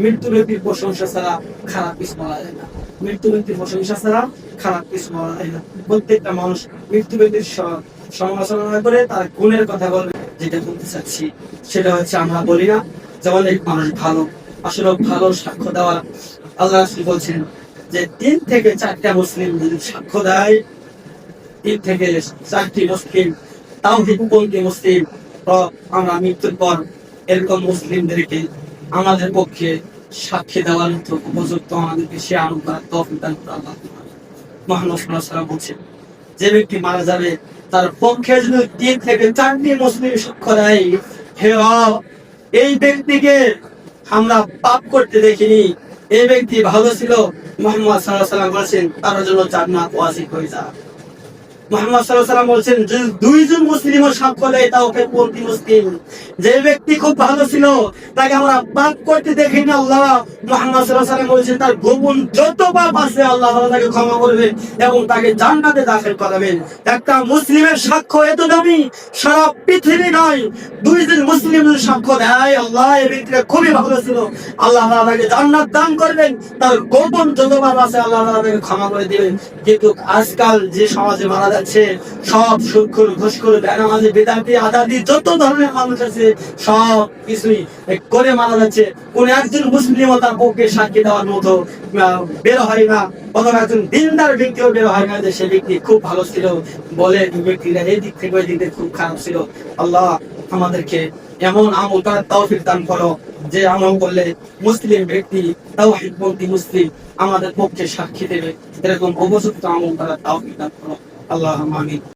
মৃত্যু ব্যক্তির প্রশংসা ছাড়া খারাপ কিছু বলা যায় না। মৃত্যু ব্যক্তির প্রশংসা ছাড়া খারাপ কিছু বলা যায় না। প্রত্যেকটা মানুষ মৃত্যু ব্যক্তির সমালোচনা করে তার গুণের কথা বলবে। যেটা বলতে চাচ্ছি সেটা হচ্ছে আমরা বলি না যে অনেক মানুষ ভালো, আসলে ভালো সাক্ষ্য দেওয়া আল্লাহ রাসূল বলছেন যে 3 থেকে 4টা মুসলিম যদি সাক্ষ্য দেয়, 3 থেকে 4টি মুসলিম তাওহীদপন্থী মুসলিম, তো আমরা মৃত্যুর পর এরকম মুসলিমদেরকে আমাদের পক্ষে সাক্ষী দেওয়ার মতো উপযুক্ত আমাদেরকে সে আনুগত্য তৌফিক দান করে আল্লাহ। মুহাম্মদ সাল্লাল্লাহু আলাইহি ওয়াসাল্লাম বলছেন যে ব্যক্তি মারা যাবে তার পক্ষে যদি 3 থেকে 4টি মুসলিম সাক্ষ্য দেয়, হে এই ব্যক্তিকে আমরা পাপ করতে দেখিনি, এই ব্যক্তি ভালো ছিল, মুহাম্মদ সাল্লাল্লাহু আলাইহি ওয়াসাল্লাম বলেছেন তার জন্য জান্নাত ওয়াজিব হয়ে যায়। মুহাম্মদ সাল্লাল্লাহু আলাইহি ওয়াসাল্লাম বলছেন যে 2 জন মুসলিমও সাক্ষ্য দেয় তাওহীদপন্থী মুসলিম, যে ব্যক্তি খুব ভালো ছিল তাকে আমরা পাপ করতে দেখি না, আল্লাহ মুহাম্মদ সাল্লাল্লাহু আলাইহি ওয়াসাল্লাম বলেছেন তার গোপন যত পাপ আছে আল্লাহ তাআলা তাকে ক্ষমা করবেন এবং তাকে জান্নাতে দাখিল করাবেন। একটা মুসলিমের সাক্ষ্য এত দামি সারা পৃথিবী নয়। 2 জন মুসলিম যদি সাক্ষ্য দেয় আল্লাহ এই ব্যক্তিটা খুবই ভালো ছিল, আল্লাহ তাআলা তাকে জান্নাত দান করবেন, তার গোপন যত পাপ আছে আল্লাহ তাআলা তাকে ক্ষমা করে দিবেন। কিন্তু আজকাল যে সমাজে মারা যাচ্ছে সব সুদখোর, ঘুষখোর, বেনামাজি, বেদাতি, আদাদি যত ধরনের মানুষ আছে সব কিছুই করে মারা যাচ্ছে। কোন একজন মুসলিমও তার পক্ষে সাক্ষী দেওয়ার মতো বের হয় না, অথবা একজন দিনদার ব্যক্তিও বের হয় না যে সে ব্যক্তি খুব ভালো ছিল বলে এই ব্যক্তিরা এই দিক থেকে ওই দিক থেকে খুব খারাপ ছিল। আল্লাহ আমাদেরকে এমন আমল করার তৌফিক দান করো যে আমল করলে মুসলিম ব্যক্তি তাওহীদপন্থী মুসলিম আমাদের পক্ষে সাক্ষী দেবে, এরকম উপযুক্ত আমল করার তৌফিক দান করো। আল্লাহুম্মা আমিন।